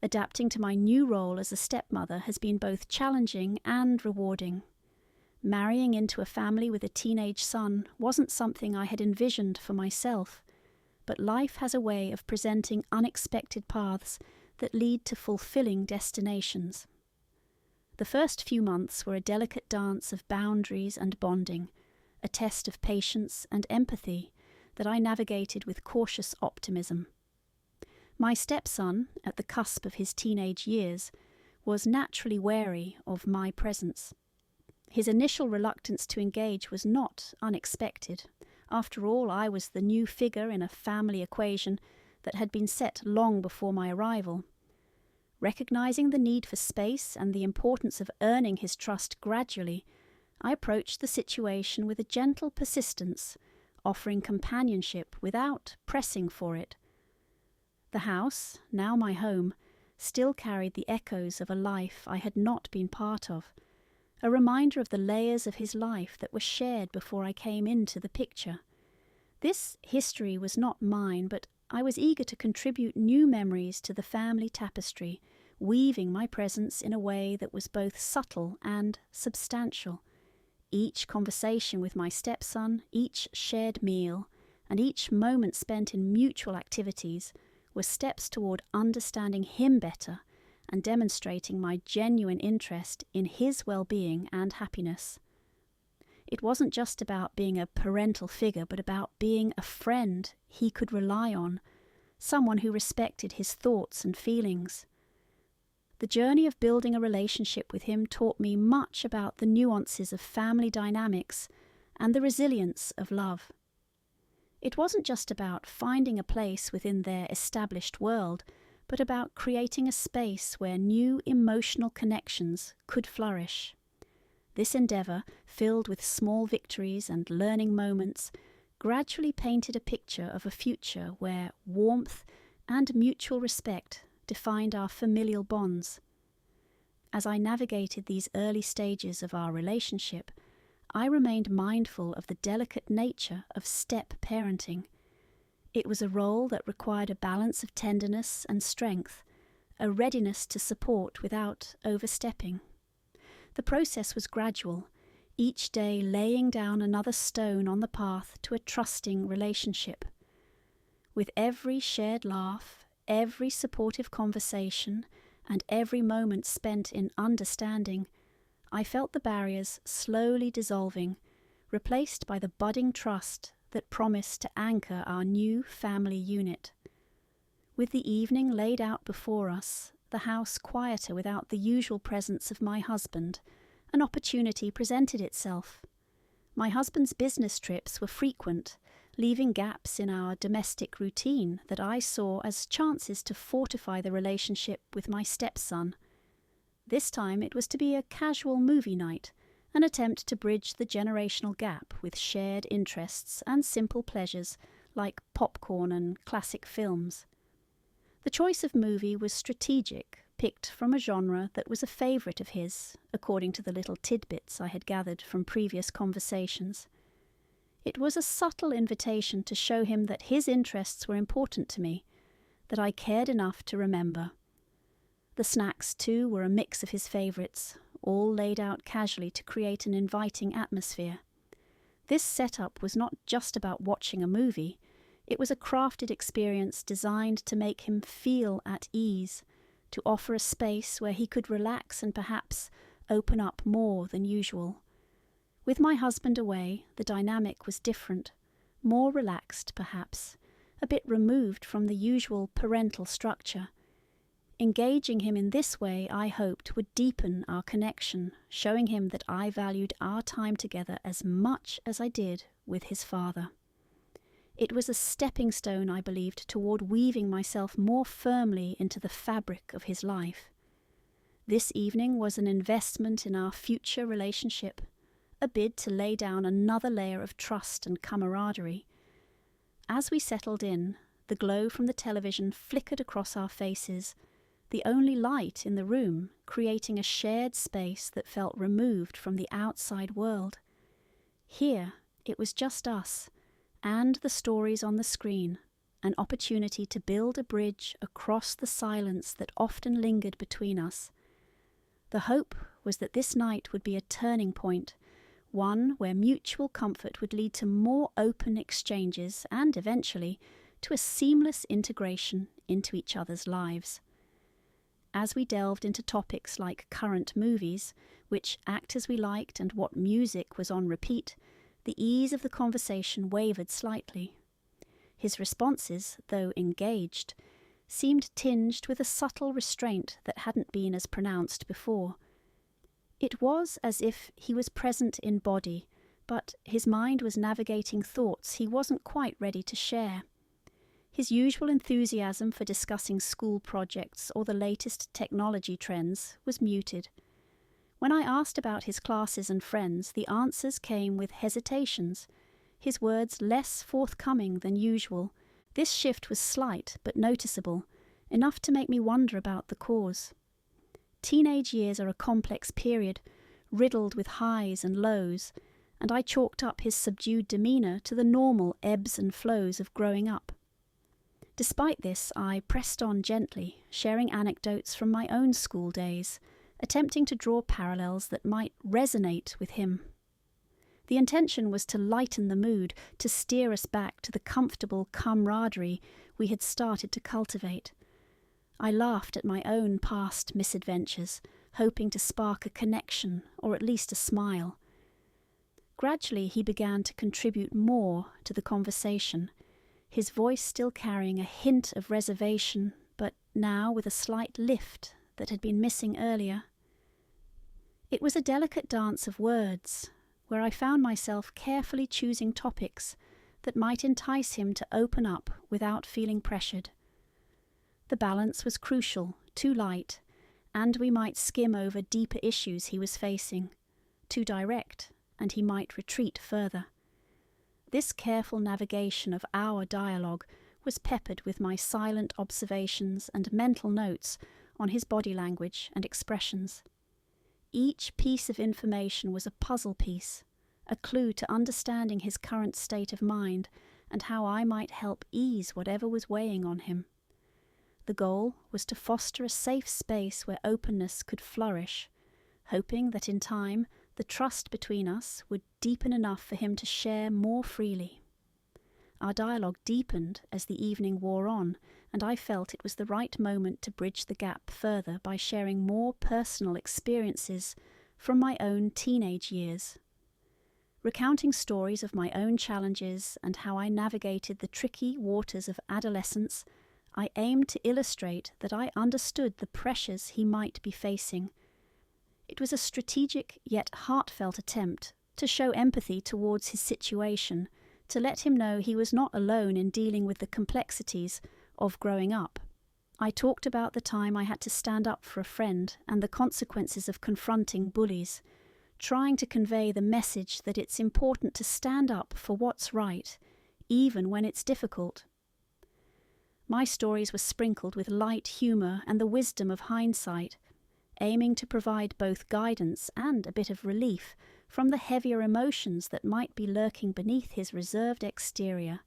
Adapting to my new role as a stepmother has been both challenging and rewarding. Marrying into a family with a teenage son wasn't something I had envisioned for myself, but life has a way of presenting unexpected paths that lead to fulfilling destinations. The first few months were a delicate dance of boundaries and bonding, a test of patience and empathy that I navigated with cautious optimism. My stepson, at the cusp of his teenage years, was naturally wary of my presence. His initial reluctance to engage was not unexpected. After all, I was the new figure in a family equation that had been set long before my arrival. Recognizing the need for space and the importance of earning his trust gradually, I approached the situation with a gentle persistence, offering companionship without pressing for it. The house, now my home, still carried the echoes of a life I had not been part of, a reminder of the layers of his life that were shared before I came into the picture. This history was not mine, but I was eager to contribute new memories to the family tapestry, weaving my presence in a way that was both subtle and substantial. Each conversation with my stepson, each shared meal, and each moment spent in mutual activities were steps toward understanding him better and demonstrating my genuine interest in his well-being and happiness. It wasn't just about being a parental figure, but about being a friend he could rely on, someone who respected his thoughts and feelings. The journey of building a relationship with him taught me much about the nuances of family dynamics and the resilience of love. It wasn't just about finding a place within their established world, but about creating a space where new emotional connections could flourish. This endeavour, filled with small victories and learning moments, gradually painted a picture of a future where warmth and mutual respect defined our familial bonds. As I navigated these early stages of our relationship, I remained mindful of the delicate nature of step-parenting. It was a role that required a balance of tenderness and strength, a readiness to support without overstepping. The process was gradual, each day laying down another stone on the path to a trusting relationship. With every shared laugh, every supportive conversation, and every moment spent in understanding, I felt the barriers slowly dissolving, replaced by the budding trust that promised to anchor our new family unit. With the evening laid out before us, the house quieter without the usual presence of my husband, an opportunity presented itself. My husband's business trips were frequent, leaving gaps in our domestic routine that I saw as chances to fortify the relationship with my stepson. This time it was to be a casual movie night, an attempt to bridge the generational gap with shared interests and simple pleasures like popcorn and classic films. The choice of movie was strategic, picked from a genre that was a favourite of his, according to the little tidbits I had gathered from previous conversations. It was a subtle invitation to show him that his interests were important to me, that I cared enough to remember. The snacks, too, were a mix of his favourites, all laid out casually to create an inviting atmosphere. This setup was not just about watching a movie. It was a crafted experience designed to make him feel at ease, to offer a space where he could relax and perhaps open up more than usual. With my husband away, the dynamic was different, more relaxed perhaps, a bit removed from the usual parental structure. Engaging him in this way, I hoped, would deepen our connection, showing him that I valued our time together as much as I did with his father. It was a stepping stone, I believed, toward weaving myself more firmly into the fabric of his life. This evening was an investment in our future relationship, a bid to lay down another layer of trust and camaraderie. As we settled in, the glow from the television flickered across our faces, the only light in the room, creating a shared space that felt removed from the outside world. Here, it was just us, and the stories on the screen, an opportunity to build a bridge across the silence that often lingered between us. The hope was that this night would be a turning point, one where mutual comfort would lead to more open exchanges and, eventually, to a seamless integration into each other's lives. As we delved into topics like current movies, which actors we liked and what music was on repeat, the ease of the conversation wavered slightly. His responses, though engaged, seemed tinged with a subtle restraint that hadn't been as pronounced before. It was as if he was present in body, but his mind was navigating thoughts he wasn't quite ready to share. His usual enthusiasm for discussing school projects or the latest technology trends was muted. When I asked about his classes and friends, the answers came with hesitations, his words less forthcoming than usual. This shift was slight but noticeable, enough to make me wonder about the cause. Teenage years are a complex period, riddled with highs and lows, and I chalked up his subdued demeanour to the normal ebbs and flows of growing up. Despite this, I pressed on gently, sharing anecdotes from my own school days, attempting to draw parallels that might resonate with him. The intention was to lighten the mood, to steer us back to the comfortable camaraderie we had started to cultivate. I laughed at my own past misadventures, hoping to spark a connection or at least a smile. Gradually he began to contribute more to the conversation, his voice still carrying a hint of reservation, but now with a slight lift that had been missing earlier. It was a delicate dance of words, where I found myself carefully choosing topics that might entice him to open up without feeling pressured. The balance was crucial, too light, and we might skim over deeper issues he was facing, too direct, and he might retreat further. This careful navigation of our dialogue was peppered with my silent observations and mental notes on his body language and expressions. Each piece of information was a puzzle piece, a clue to understanding his current state of mind and how I might help ease whatever was weighing on him. The goal was to foster a safe space where openness could flourish, hoping that in time the trust between us would deepen enough for him to share more freely. Our dialogue deepened as the evening wore on, and I felt it was the right moment to bridge the gap further by sharing more personal experiences from my own teenage years. Recounting stories of my own challenges and how I navigated the tricky waters of adolescence, I aimed to illustrate that I understood the pressures he might be facing. It was a strategic yet heartfelt attempt to show empathy towards his situation, to let him know he was not alone in dealing with the complexities of growing up. I talked about the time I had to stand up for a friend and the consequences of confronting bullies, trying to convey the message that it's important to stand up for what's right, even when it's difficult. My stories were sprinkled with light humour and the wisdom of hindsight, aiming to provide both guidance and a bit of relief from the heavier emotions that might be lurking beneath his reserved exterior.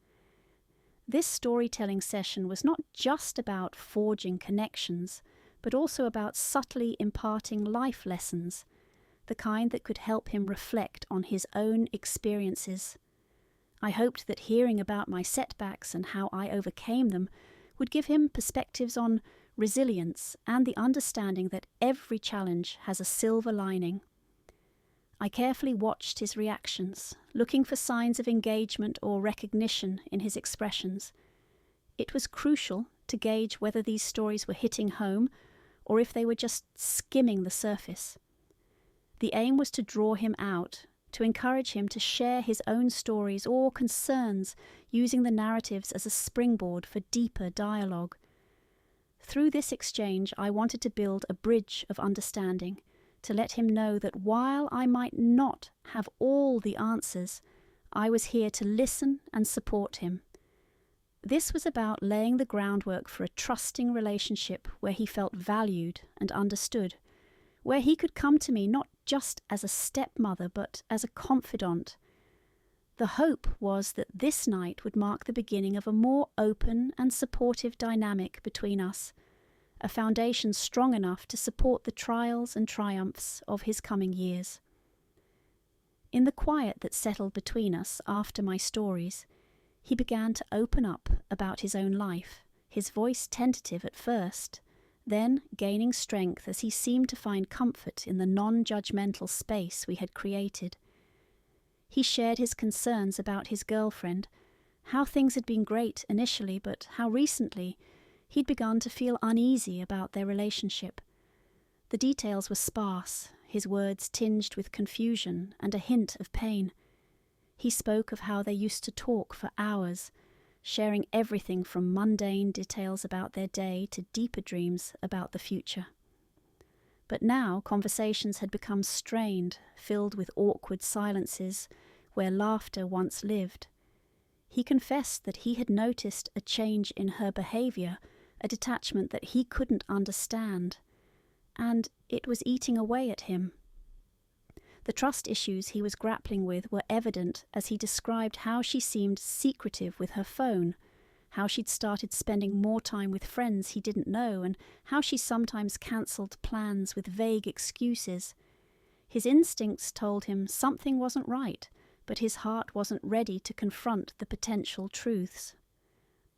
This storytelling session was not just about forging connections, but also about subtly imparting life lessons, the kind that could help him reflect on his own experiences. I hoped that hearing about my setbacks and how I overcame them would give him perspectives on resilience and the understanding that every challenge has a silver lining. I carefully watched his reactions, looking for signs of engagement or recognition in his expressions. It was crucial to gauge whether these stories were hitting home or if they were just skimming the surface. The aim was to draw him out, to encourage him to share his own stories or concerns, using the narratives as a springboard for deeper dialogue. Through this exchange, I wanted to build a bridge of understanding, to let him know that while I might not have all the answers, I was here to listen and support him. This was about laying the groundwork for a trusting relationship where he felt valued and understood, where he could come to me not just as a stepmother but as a confidant. The hope was that this night would mark the beginning of a more open and supportive dynamic between us, a foundation strong enough to support the trials and triumphs of his coming years. In the quiet that settled between us after my stories, he began to open up about his own life, his voice tentative at first, then gaining strength as he seemed to find comfort in the non-judgmental space we had created. He shared his concerns about his girlfriend, how things had been great initially, but how recently he'd begun to feel uneasy about their relationship. The details were sparse, his words tinged with confusion and a hint of pain. He spoke of how they used to talk for hours, sharing everything from mundane details about their day to deeper dreams about the future. But now conversations had become strained, filled with awkward silences where laughter once lived. He confessed that he had noticed a change in her behaviour, a detachment that he couldn't understand, and it was eating away at him. The trust issues he was grappling with were evident as he described how she seemed secretive with her phone, how she'd started spending more time with friends he didn't know, and how she sometimes cancelled plans with vague excuses. His instincts told him something wasn't right, but his heart wasn't ready to confront the potential truths.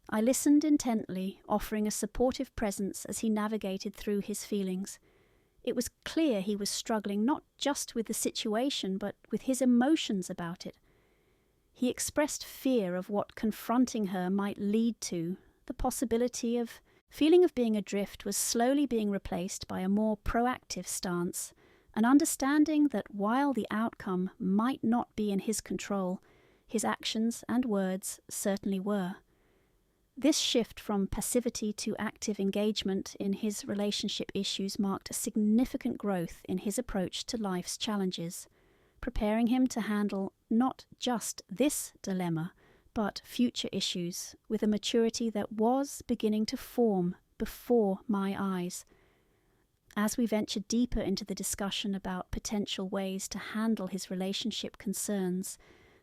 I listened intently, offering a supportive presence as he navigated through his feelings. It was clear he was struggling not just with the situation, but with his emotions about it. He expressed fear of what confronting her might lead to, the possibility of feeling of being adrift was slowly being replaced by a more proactive stance, an understanding that while the outcome might not be in his control, his actions and words certainly were. This shift from passivity to active engagement in his relationship issues marked a significant growth in his approach to life's challenges, preparing him to handle not just this dilemma, but future issues with a maturity that was beginning to form before my eyes. As we ventured deeper into the discussion about potential ways to handle his relationship concerns,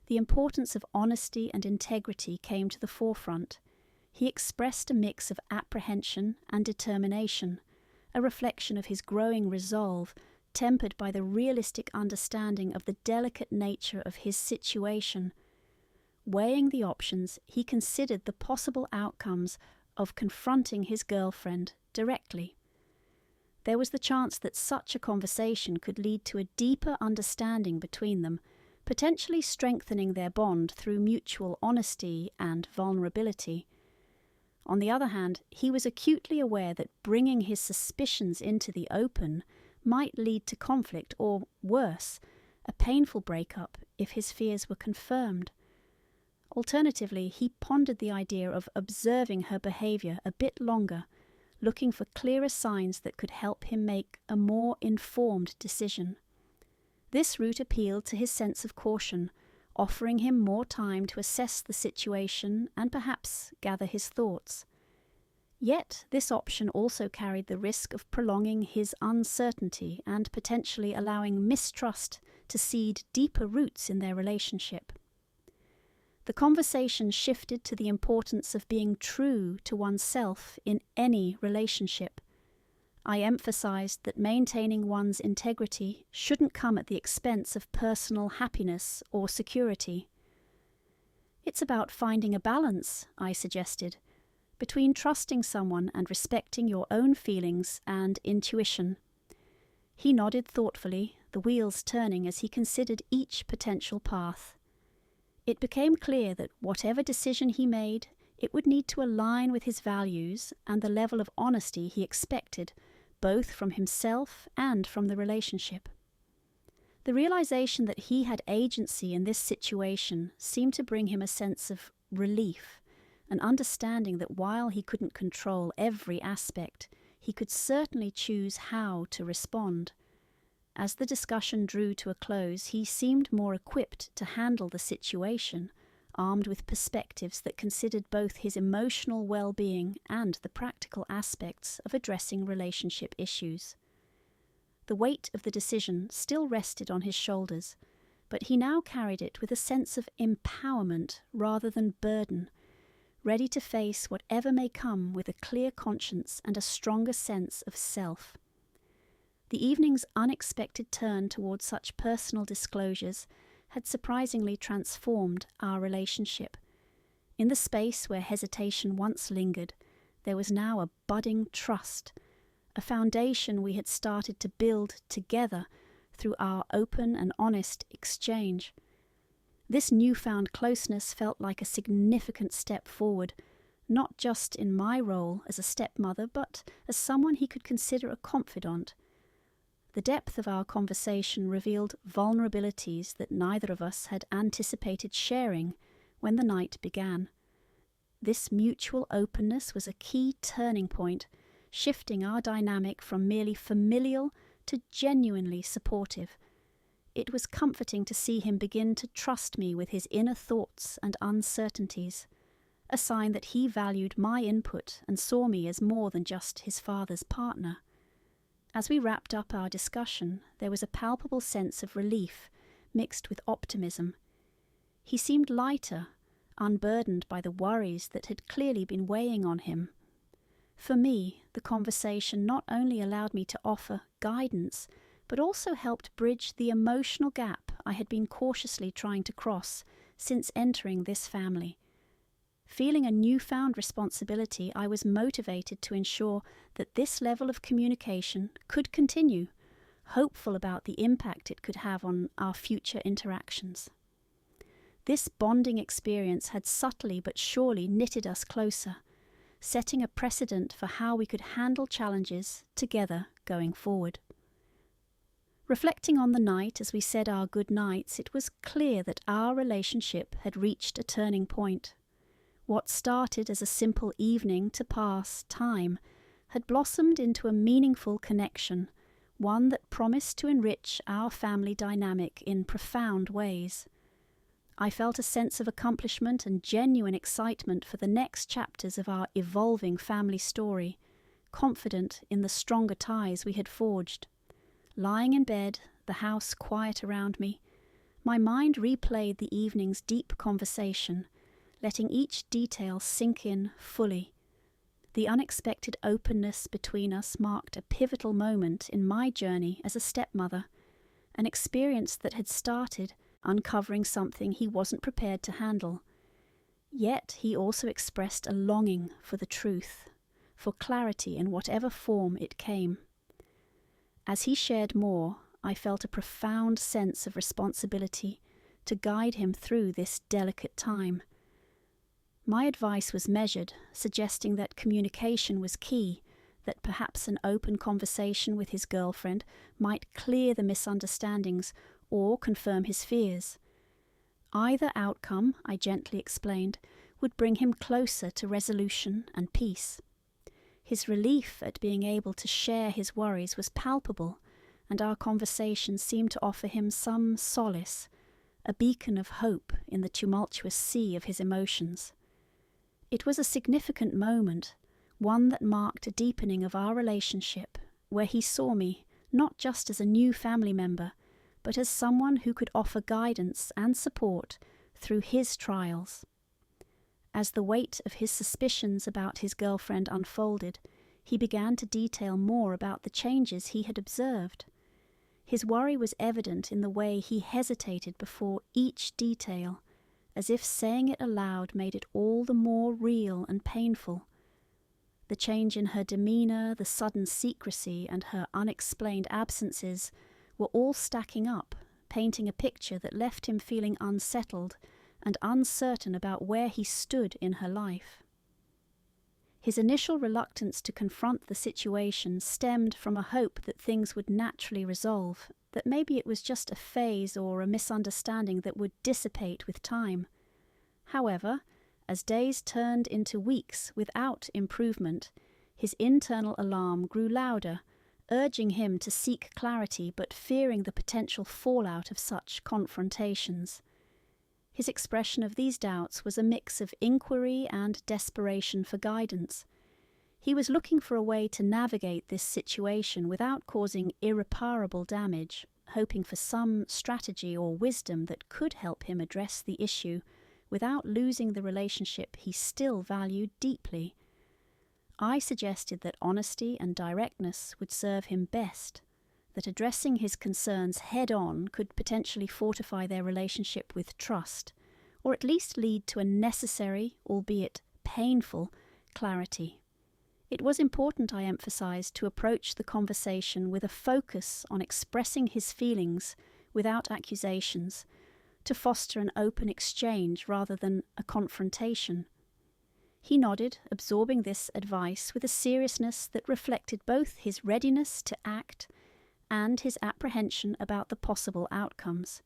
the importance of honesty and integrity came to the forefront. He expressed a mix of apprehension and determination, a reflection of his growing resolve, tempered by the realistic understanding of the delicate nature of his situation. Weighing the options, he considered the possible outcomes of confronting his girlfriend directly. There was the chance that such a conversation could lead to a deeper understanding between them, potentially strengthening their bond through mutual honesty and vulnerability. On the other hand, he was acutely aware that bringing his suspicions into the open might lead to conflict or, worse, a painful breakup if his fears were confirmed. Alternatively, he pondered the idea of observing her behaviour a bit longer, looking for clearer signs that could help him make a more informed decision. This route appealed to his sense of caution, offering him more time to assess the situation and perhaps gather his thoughts. Yet this option also carried the risk of prolonging his uncertainty and potentially allowing mistrust to seed deeper roots in their relationship. The conversation shifted to the importance of being true to oneself in any relationship. I emphasized that maintaining one's integrity shouldn't come at the expense of personal happiness or security. It's about finding a balance, I suggested, between trusting someone and respecting your own feelings and intuition. He nodded thoughtfully, the wheels turning as he considered each potential path. It became clear that whatever decision he made, it would need to align with his values and the level of honesty he expected, both from himself and from the relationship. The realization that he had agency in this situation seemed to bring him a sense of relief, an understanding that while he couldn't control every aspect, he could certainly choose how to respond. As the discussion drew to a close, he seemed more equipped to handle the situation, armed with perspectives that considered both his emotional well-being and the practical aspects of addressing relationship issues. The weight of the decision still rested on his shoulders, but he now carried it with a sense of empowerment rather than burden, ready to face whatever may come with a clear conscience and a stronger sense of self. The evening's unexpected turn towards such personal disclosures had surprisingly transformed our relationship. In the space where hesitation once lingered, there was now a budding trust, a foundation we had started to build together through our open and honest exchange. This newfound closeness felt like a significant step forward, not just in my role as a stepmother, but as someone he could consider a confidant. The depth of our conversation revealed vulnerabilities that neither of us had anticipated sharing when the night began. This mutual openness was a key turning point, shifting our dynamic from merely familial to genuinely supportive. It was comforting to see him begin to trust me with his inner thoughts and uncertainties, a sign that he valued my input and saw me as more than just his father's partner. As we wrapped up our discussion, there was a palpable sense of relief mixed with optimism. He seemed lighter, unburdened by the worries that had clearly been weighing on him. For me, the conversation not only allowed me to offer guidance, but also helped bridge the emotional gap I had been cautiously trying to cross since entering this family. Feeling a newfound responsibility, I was motivated to ensure that this level of communication could continue, hopeful about the impact it could have on our future interactions. This bonding experience had subtly but surely knitted us closer, setting a precedent for how we could handle challenges together going forward. Reflecting on the night as we said our good nights, it was clear that our relationship had reached a turning point. What started as a simple evening to pass time had blossomed into a meaningful connection, one that promised to enrich our family dynamic in profound ways. I felt a sense of accomplishment and genuine excitement for the next chapters of our evolving family story, confident in the stronger ties we had forged. Lying in bed, the house quiet around me, my mind replayed the evening's deep conversation, letting each detail sink in fully. The unexpected openness between us marked a pivotal moment in my journey as a stepmother, an experience that had started uncovering something he wasn't prepared to handle. Yet he also expressed a longing for the truth, for clarity in whatever form it came. As he shared more, I felt a profound sense of responsibility to guide him through this delicate time. My advice was measured, suggesting that communication was key, that perhaps an open conversation with his girlfriend might clear the misunderstandings or confirm his fears. Either outcome, I gently explained, would bring him closer to resolution and peace. His relief at being able to share his worries was palpable, and our conversation seemed to offer him some solace, a beacon of hope in the tumultuous sea of his emotions. It was a significant moment, one that marked a deepening of our relationship, where he saw me not just as a new family member, but as someone who could offer guidance and support through his trials. As the weight of his suspicions about his girlfriend unfolded, he began to detail more about the changes he had observed. His worry was evident in the way he hesitated before each detail, as if saying it aloud made it all the more real and painful. The change in her demeanour, the sudden secrecy, and her unexplained absences were all stacking up, painting a picture that left him feeling unsettled and uncertain about where he stood in her life. His initial reluctance to confront the situation stemmed from a hope that things would naturally resolve, that maybe it was just a phase or a misunderstanding that would dissipate with time. However, as days turned into weeks without improvement, his internal alarm grew louder, urging him to seek clarity but fearing the potential fallout of such confrontations. His expression of these doubts was a mix of inquiry and desperation for guidance. He was looking for a way to navigate this situation without causing irreparable damage. hoping for some strategy or wisdom that could help him address the issue without losing the relationship he still valued deeply. I suggested that honesty and directness would serve him best, that addressing his concerns head-on could potentially fortify their relationship with trust, or at least lead to a necessary, albeit painful, clarity. It was important, I emphasized, to approach the conversation with a focus on expressing his feelings without accusations, to foster an open exchange rather than a confrontation. He nodded, absorbing this advice with a seriousness that reflected both his readiness to act and his apprehension about the possible outcomes.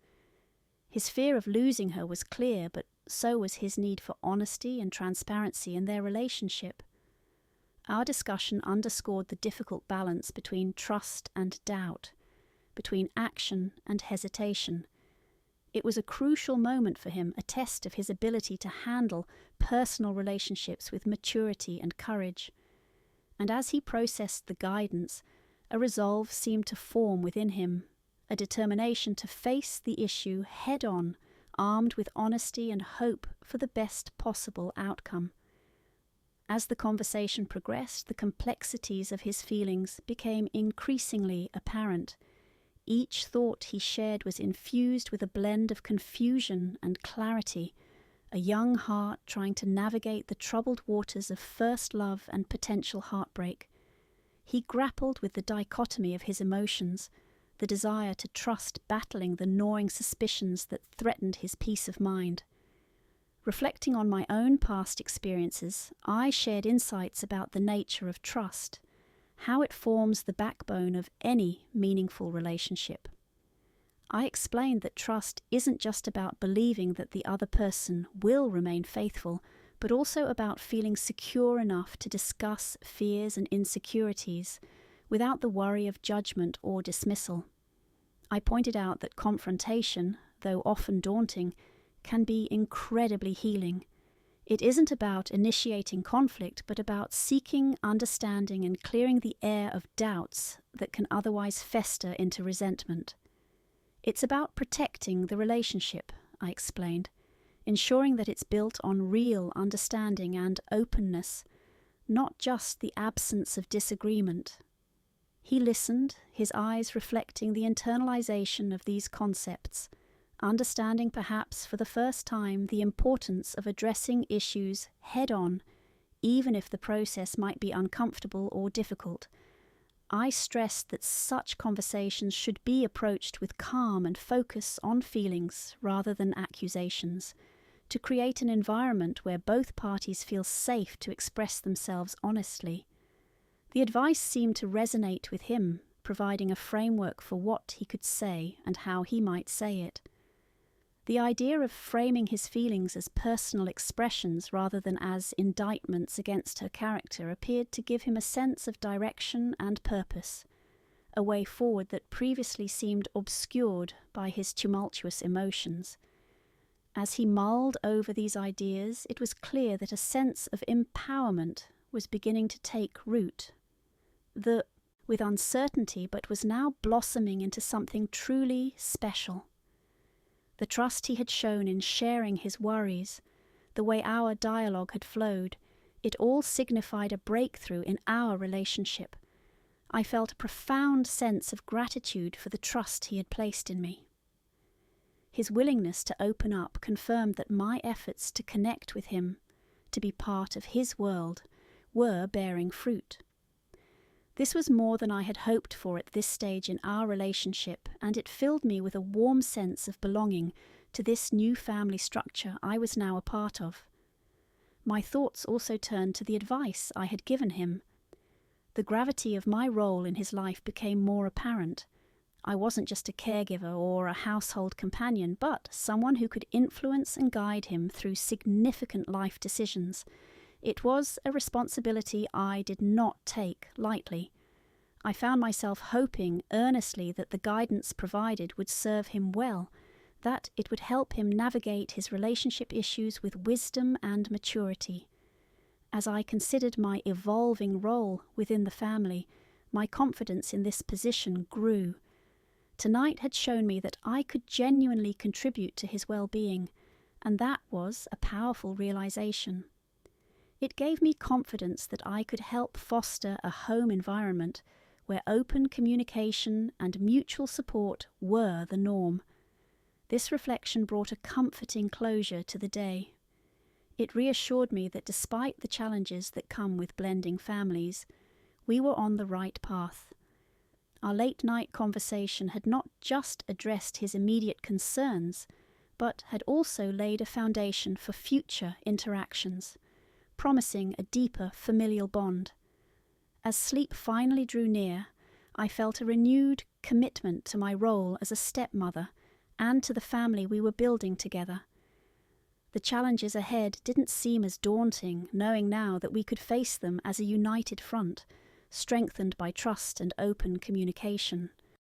His fear of losing her was clear, but so was his need for honesty and transparency in their relationship. Our discussion underscored the difficult balance between trust and doubt, between action and hesitation. It was a crucial moment for him, a test of his ability to handle personal relationships with maturity and courage. And as he processed the guidance, a resolve seemed to form within him, a determination to face the issue head-on, armed with honesty and hope for the best possible outcome. As the conversation progressed, the complexities of his feelings became increasingly apparent. Each thought he shared was infused with a blend of confusion and clarity, a young heart trying to navigate the troubled waters of first love and potential heartbreak. He grappled with the dichotomy of his emotions, the desire to trust battling the gnawing suspicions that threatened his peace of mind. Reflecting on my own past experiences, I shared insights about the nature of trust, how it forms the backbone of any meaningful relationship. I explained that trust isn't just about believing that the other person will remain faithful, but also about feeling secure enough to discuss fears and insecurities without the worry of judgment or dismissal. I pointed out that confrontation, though often daunting, can be incredibly healing. It isn't about initiating conflict, but about seeking understanding and clearing the air of doubts that can otherwise fester into resentment. It's about protecting the relationship, I explained, ensuring that it's built on real understanding and openness, not just the absence of disagreement. He listened, his eyes reflecting the internalization of these concepts, understanding perhaps for the first time the importance of addressing issues head-on, even if the process might be uncomfortable or difficult. I stressed that such conversations should be approached with calm and focus on feelings rather than accusations, to create an environment where both parties feel safe to express themselves honestly. The advice seemed to resonate with him, providing a framework for what he could say and how he might say it. The idea of framing his feelings as personal expressions rather than as indictments against her character appeared to give him a sense of direction and purpose, a way forward that previously seemed obscured by his tumultuous emotions. As he mulled over these ideas, it was clear that a sense of empowerment was beginning to take root. With uncertainty, but was now blossoming into something truly special. The trust he had shown in sharing his worries, the way our dialogue had flowed, it all signified a breakthrough in our relationship. I felt a profound sense of gratitude for the trust he had placed in me. His willingness to open up confirmed that my efforts to connect with him, to be part of his world, were bearing fruit. This was more than I had hoped for at this stage in our relationship, and it filled me with a warm sense of belonging to this new family structure I was now a part of. My thoughts also turned to the advice I had given him. The gravity of my role in his life became more apparent. I wasn't just a caregiver or a household companion, but someone who could influence and guide him through significant life decisions. It was a responsibility I did not take lightly. I found myself hoping earnestly that the guidance provided would serve him well, that it would help him navigate his relationship issues with wisdom and maturity. As I considered my evolving role within the family, my confidence in this position grew. Tonight had shown me that I could genuinely contribute to his well-being, and that was a powerful realization. It gave me confidence that I could help foster a home environment where open communication and mutual support were the norm. This reflection brought a comforting closure to the day. It reassured me that despite the challenges that come with blending families, we were on the right path. Our late-night conversation had not just addressed his immediate concerns, but had also laid a foundation for future interactions, promising a deeper familial bond. As sleep finally drew near, I felt a renewed commitment to my role as a stepmother and to the family we were building together. The challenges ahead didn't seem as daunting, knowing now that we could face them as a united front, strengthened by trust and open communication.